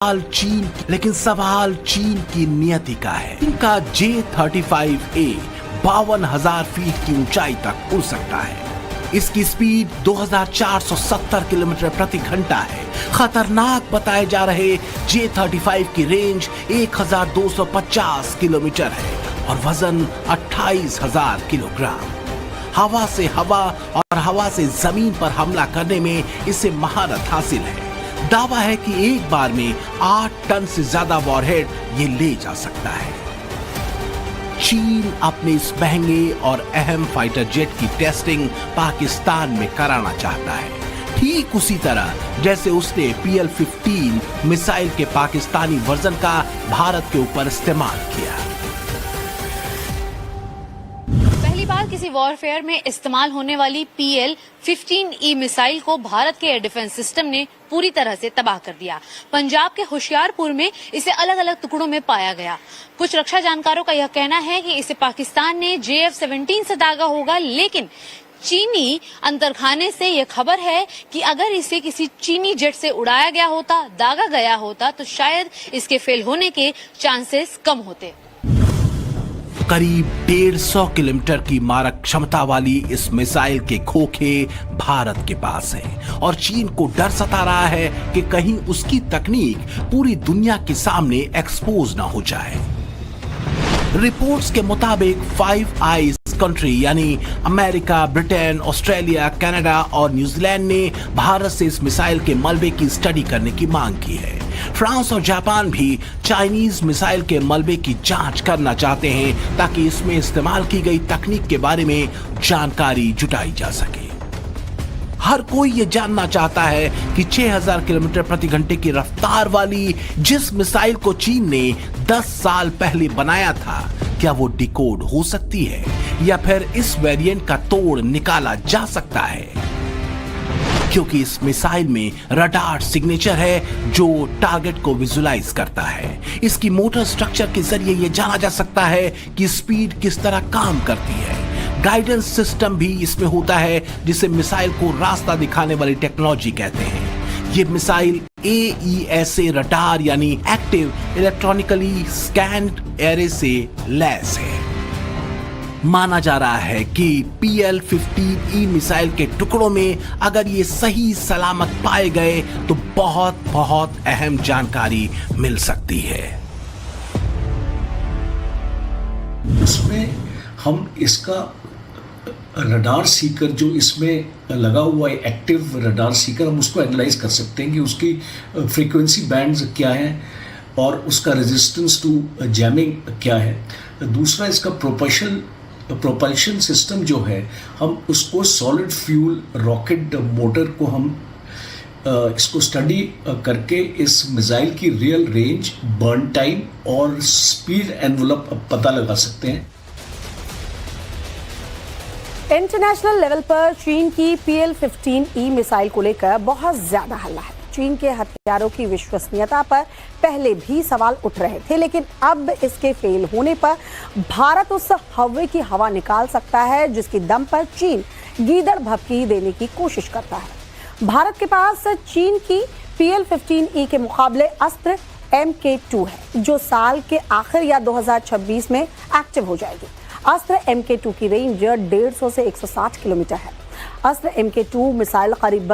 लेकिन सवाल चीन की नियति का है। इनका J-35A 52,000 फीट की ऊंचाई तक उड़ सकता है। इसकी स्पीड 2470 किलोमीटर प्रति घंटा है। खतरनाक बताए जा रहे J-35 की रेंज 1250 किलोमीटर है और वजन 28,000 किलोग्राम। हवा से हवा और हवा से जमीन पर हमला करने में इसे महारत हासिल है। दावा है कि एक बार में 8 टन से ज्यादा वॉरहेड ये ले जा सकता है। चीन अपने इस महंगे और अहम फाइटर जेट की टेस्टिंग पाकिस्तान में कराना चाहता है, ठीक उसी तरह जैसे उसने PL-15 मिसाइल के पाकिस्तानी वर्जन का भारत के ऊपर इस्तेमाल किया। पहली बार किसी वॉरफेयर में इस्तेमाल होने वाली PL-15E मिसाइल को भारत के एयर डिफेंस सिस्टम ने पूरी तरह से तबाह कर दिया। पंजाब के होशियारपुर में इसे अलग अलग टुकड़ों में पाया गया। कुछ रक्षा जानकारों का यह कहना है कि इसे पाकिस्तान ने JF-17 से दागा होगा, लेकिन चीनी अंतरखाने से यह खबर है कि अगर इसे किसी चीनी जेट से उड़ाया गया होता, दागा गया होता, तो शायद इसके फेल होने के चांसेस कम होते। करीब 150 किलोमीटर की मारक क्षमता वाली इस मिसाइल के खोखे भारत के पास हैं और चीन को डर सता रहा है कि कहीं उसकी तकनीक पूरी दुनिया के सामने एक्सपोज ना हो जाए। रिपोर्ट्स के मुताबिक फाइव आइज कंट्री यानी अमेरिका, ब्रिटेन, ऑस्ट्रेलिया, कनाडा और न्यूजीलैंड ने भारत से इस मिसाइल के मलबे की स्टडी करने की मांग की है। फ्रांस और जापान भी चाइनीज मिसाइल के मलबे की जांच करना चाहते हैं ताकि इसमें इस्तेमाल की गई तकनीक के बारे में जानकारी जुटाई जा सके। हर कोई ये जानना चाहता है कि 6000 किलोमीटर प्रति घंटे की रफ्तार वाली जिस मिसाइल को चीन ने 10 साल पहले बनाया था, क्या वो डिकोड हो सकती है या फिर इस वेरिएंट का तोड़ निकाला जा सकता है, क्योंकि इस मिसाइल में रडार सिग्नेचर है जो टारगेट को विजुलाइज करता है। इसकी मोटर स्ट्रक्चर के जरिए यह जाना जा सकता है कि स्पीड किस तरह काम करती है। गाइडेंस सिस्टम भी इसमें होता है जिसे मिसाइल को रास्ता दिखाने वाली टेक्नोलॉजी कहते हैं। ये मिसाइल AESA रडार यानी एक्टिव इलेक्ट्रॉनिकली स्कैन्ड एरे से लैस है। माना जा रहा है कि PL-15E मिसाइल के टुकड़ों में अगर ये सही सलामत पाए गए तो बहुत बहुत अहम जानकारी मिल सकती है। उसमें हम इसका रडार सीकर जो इसमें लगा हुआ है, एक्टिव रडार सीकर, हम उसको एनालाइज कर सकते हैं कि उसकी फ्रीक्वेंसी बैंड्स क्या हैं और उसका रेजिस्टेंस टू जैमिंग क्या है। दूसरा, इसका प्रोपल्शन सिस्टम जो है, हम उसको सॉलिड फ्यूल रॉकेट मोटर को हम इसको स्टडी करके इस मिसाइल की रियल रेंज, बर्न टाइम और स्पीड एनवलप पता लगा सकते हैं। इंटरनेशनल लेवल पर चीन की PL-15E मिसाइल को लेकर बहुत ज्यादा हल्ला है। चीन के हथियारों की विश्वसनीयता पर पहले भी सवाल उठ रहे थे, लेकिन अब इसके फेल होने पर भारत उस हवा की हवा निकाल सकता है जिसकी दम पर चीन गीदड़ भभकी देने की कोशिश करता है। भारत के पास चीन की PL-15E के मुकाबले अस्त्र MK2 है जो साल के आखिर या 2026 में एक्टिव हो जाएगी। अस्त्र MK2 की रेंज 150 से 160 किलोमीटर है। अस्त्र MK2 मिसाइल करीब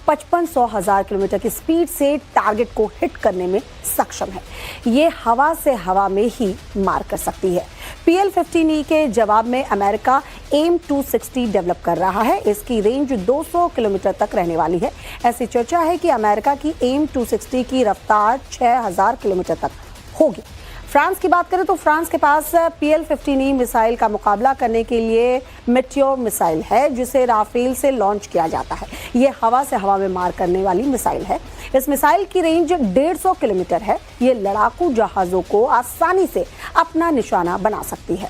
55,000 किलोमीटर की स्पीड से टारगेट को हिट करने में सक्षम है। ये हवा से हवा में ही मार कर सकती है। PL-15E के जवाब में अमेरिका AIM-260 डेवलप कर रहा है। इसकी रेंज 200 किलोमीटर तक रहने वाली है। ऐसी चर्चा है कि अमेरिका की AIM-260 की रफ्तार 6000 किलोमीटर तक होगी। फ्रांस की बात करें तो फ्रांस के पास PL-15E मिसाइल का मुकाबला करने के लिए मेटियोर मिसाइल है जिसे राफेल से लॉन्च किया जाता है। ये हवा से हवा में मार करने वाली मिसाइल है। इस मिसाइल की रेंज 150 किलोमीटर है। ये लड़ाकू जहाजों को आसानी से अपना निशाना बना सकती है।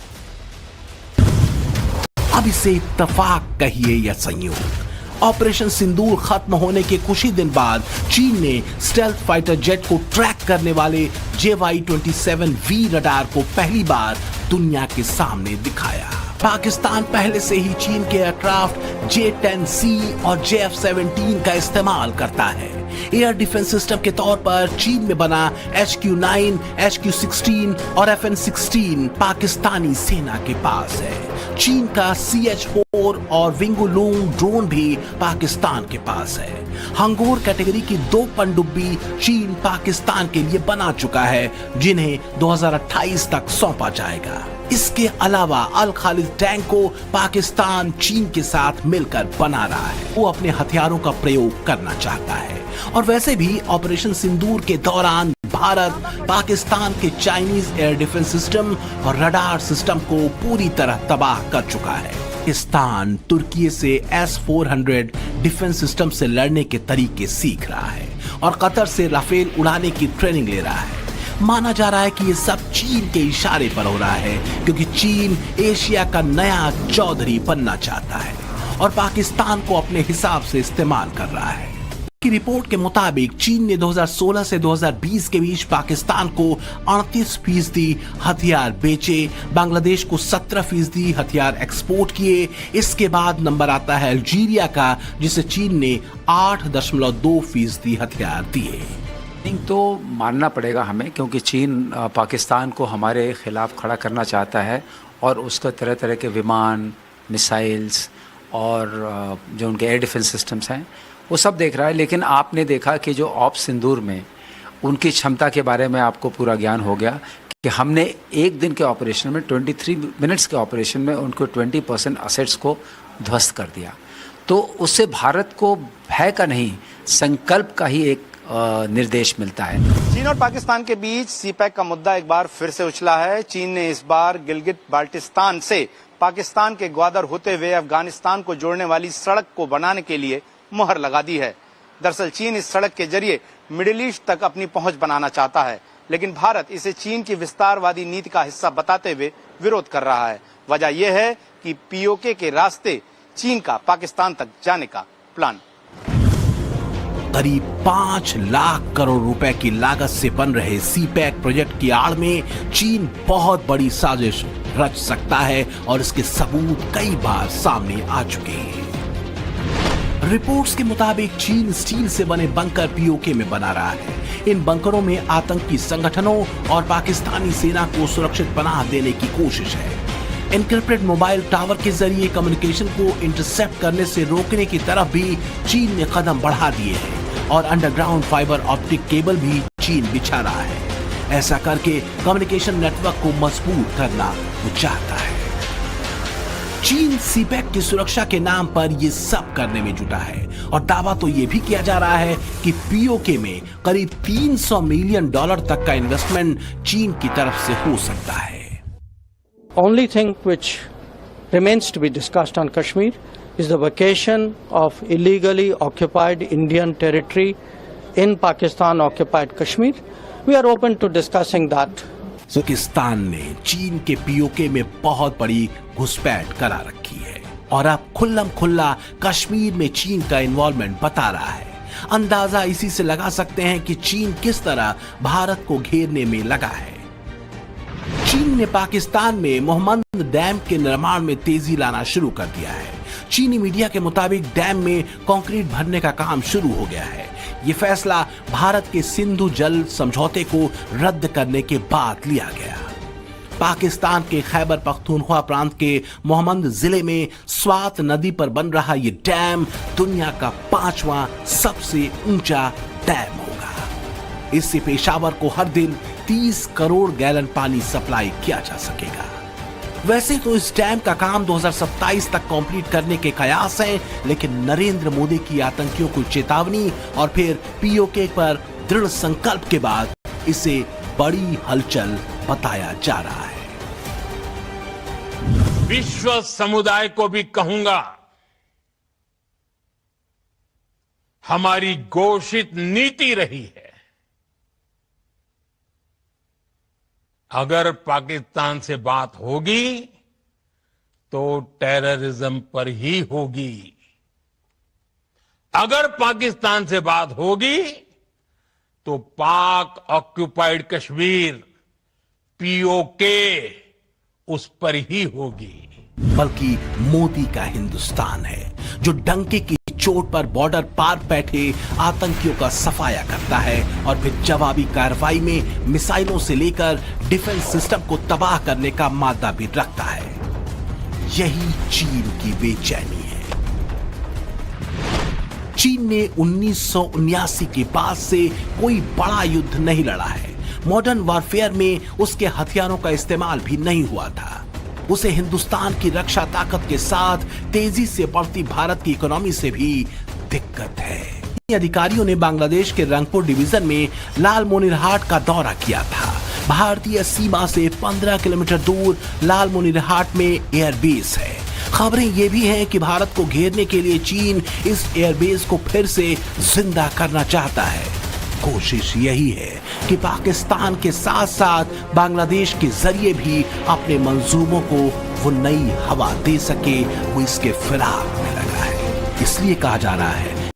अब इसे इत्तेफाक कहिए या संयोग, ऑपरेशन सिंदूर खत्म होने के कुछ ही दिन बाद चीन ने स्टेल्थ फाइटर जेट को ट्रैक करने वाले JY-27V रडार को पहली बार दुनिया के सामने दिखाया। पाकिस्तान पहले से ही चीन के एयरक्राफ्ट J-10C और JF-17 का इस्तेमाल करता है। एयर डिफेंस सिस्टम के तौर पर चीन में बना HQ-9, HQ-16 और FN-16 पाकिस्तानी सेना के पास है। चीन का CH-4 और विंगुलूंग ड्रोन भी पाकिस्तान के पास है। हंगोर कैटेगरी की 2 पनडुब्बी चीन पाकिस्तान के लिए बना चुका है, जिन्हें 2028 तक सौंपा जाएगा। इसके अलावा अल खालिद टैंक को पाकिस्तान चीन के साथ मिलकर बना रहा है। वो अपने हथियारों का प्रयोग करना चाहता है और वैसे भी ऑपरेशन सिंदूर के दौरान भारत पाकिस्तान के चाइनीज एयर डिफेंस सिस्टम और रडार सिस्टम को पूरी तरह तबाह कर चुका है। पाकिस्तान तुर्की से S-400 डिफेंस सिस्टम से लड़ने के तरीके सीख रहा है और कतर से राफेल उड़ाने की ट्रेनिंग ले रहा है। माना जा रहा है कि ये सब चीन के इशारे पर हो रहा है, क्योंकि चीन एशिया का नया चौधरी बनना चाहता है और पाकिस्तान को अपने हिसाब से इस्तेमाल कर रहा है। की रिपोर्ट के मुताबिक चीन ने 2016 से 2020 के बीच पाकिस्तान को 38% हथियार बेचे, बांग्लादेश को 17% हथियार एक्सपोर्ट किए। इसके बाद नंबर आता है अल्जीरिया का, जिसे चीन ने 8.2% हथियार दिए। तो मानना पड़ेगा हमें, क्योंकि चीन पाकिस्तान को हमारे खिलाफ खड़ा करना चाहता है और उसका तरह तरह के विमान, मिसाइल्स और जो उनके एयर डिफेंस सिस्टम्स हैं वो सब देख रहा है। लेकिन आपने देखा कि जो ऑप सिंदूर में उनकी क्षमता के बारे में आपको पूरा ज्ञान हो गया कि हमने एक दिन के ऑपरेशन में 23 मिनट्स के ऑपरेशन में उनको 20% असेट्स को ध्वस्त कर दिया। तो उससे भारत को भय का नहीं, संकल्प का ही एक निर्देश मिलता है। चीन और पाकिस्तान के बीच सीपैक का मुद्दा एक बार फिर से उछला है। चीन ने इस बार गिलगित बाल्टिस्तान से पाकिस्तान के ग्वादर होते हुए अफगानिस्तान को जोड़ने वाली सड़क को बनाने के लिए मुहर लगा दी है। दरअसल चीन इस सड़क के जरिए मिडिल ईस्ट तक अपनी पहुंच बनाना चाहता है, लेकिन भारत इसे चीन की विस्तारवादी नीति का हिस्सा बताते हुए विरोध कर रहा है। वजह यह है कि पीओके के रास्ते चीन का पाकिस्तान तक जाने का प्लान। करीब 5 लाख करोड़ रुपए की लागत से बन रहे सीपैक प्रोजेक्ट की आड़ में चीन बहुत बड़ी साजिश रच सकता है और इसके सबूत कई बार सामने आ चुके हैं। रिपोर्ट्स के मुताबिक चीन स्टील से बने बंकर पीओके में बना रहा है। इन बंकरों में आतंकी संगठनों और पाकिस्तानी सेना को सुरक्षित पनाह देने की कोशिश है। एनक्रिप्टेड मोबाइल टावर के जरिए कम्युनिकेशन को इंटरसेप्ट करने से रोकने की तरफ भी चीन ने कदम बढ़ा दिए हैं और अंडरग्राउंड फाइबर ऑप्टिक केबल भी चीन बिछा रहा है। ऐसा करके कम्युनिकेशन नेटवर्क को मजबूत करना वो चाहता है। चीन सीपैक की सुरक्षा के नाम पर ये सब करने में जुटा है और दावा तो ये भी किया जा रहा है कि पीओके में करीब $300 मिलियन तक का इन्वेस्टमेंट चीन की तरफ से हो सकता है। Only thing which remains to be discussed on Kashmir is the vacation of illegally occupied Indian territory in Pakistan occupied Kashmir. We are open to discussing that. Pakistan ने चीन के पीओके में बहुत बड़ी घुसपैठ करा रखी है और अब खुल्लम खुल्ला कश्मीर में चीन का इन्वॉल्वमेंट बता रहा है। अंदाजा इसी से लगा सकते हैं कि चीन किस तरह भारत को घेरने में लगा है। चीन ने पाकिस्तान में मोहम्मद डैम के निर्माण में तेजी लाना शुरू कर दिया है। चीनी मीडिया के मुताबिक डैम में कंक्रीट भरने का काम शुरू हो गया है। ये फैसला भारत के सिंधु जल समझौते को रद्द करने के बाद लिया गया। पाकिस्तान के खैबर पख्तूनख्वा प्रांत के मोहम्मद जिले में स्वात नदी पर बन रहा ये डैम दुनिया का 5वां सबसे ऊंचा डैम होगा। इससे पेशावर को हर दिन 30 करोड़ गैलन पानी सप्लाई किया जा सकेगा। वैसे तो इस डैम का काम 2027 तक कंप्लीट करने के कयास हैं, लेकिन नरेंद्र मोदी की आतंकियों को चेतावनी और फिर पीओके पर दृढ़ संकल्प के बाद इसे बड़ी हलचल बताया जा रहा है। विश्व समुदाय को भी कहूंगा, हमारी घोषित नीति रही है, अगर पाकिस्तान से बात होगी तो टेररिज्म पर ही होगी। अगर पाकिस्तान से बात होगी तो पाक ऑक्युपाइड कश्मीर पीओके उस पर ही होगी। बल्कि मोदी का हिंदुस्तान है जो डंके की चोट पर बॉर्डर पार बैठे आतंकियों का सफाया करता है और फिर जवाबी कार्रवाई में मिसाइलों से लेकर डिफेंस सिस्टम को तबाह करने का मादा भी रखता है। यही चीन की बेचैनी है। चीन ने 1979 के बाद से कोई बड़ा युद्ध नहीं लड़ा है। मॉडर्न वॉरफेयर में उसके हथियारों का इस्तेमाल भी नहीं हुआ था। उसे हिंदुस्तान की रक्षा ताकत के साथ तेजी से बढ़ती भारत की इकोनॉमी से भी दिक्कत है। अधिकारियों ने बांग्लादेश के रंगपुर डिवीजन में लालमोनिरहाट का दौरा किया था। भारतीय सीमा से 15 किलोमीटर दूर लालमोनिरहाट में एयरबेस है। खबरें ये भी हैं कि भारत को घेरने के लिए चीन इस एयरबेस को फिर से जिंदा करना चाहता है। कोशिश यही है कि पाकिस्तान के साथ साथ बांग्लादेश के जरिए भी अपने मंसूबों को वो नई हवा दे सके। वो इसके फिराक में लगा है। इसलिए कहा जा रहा है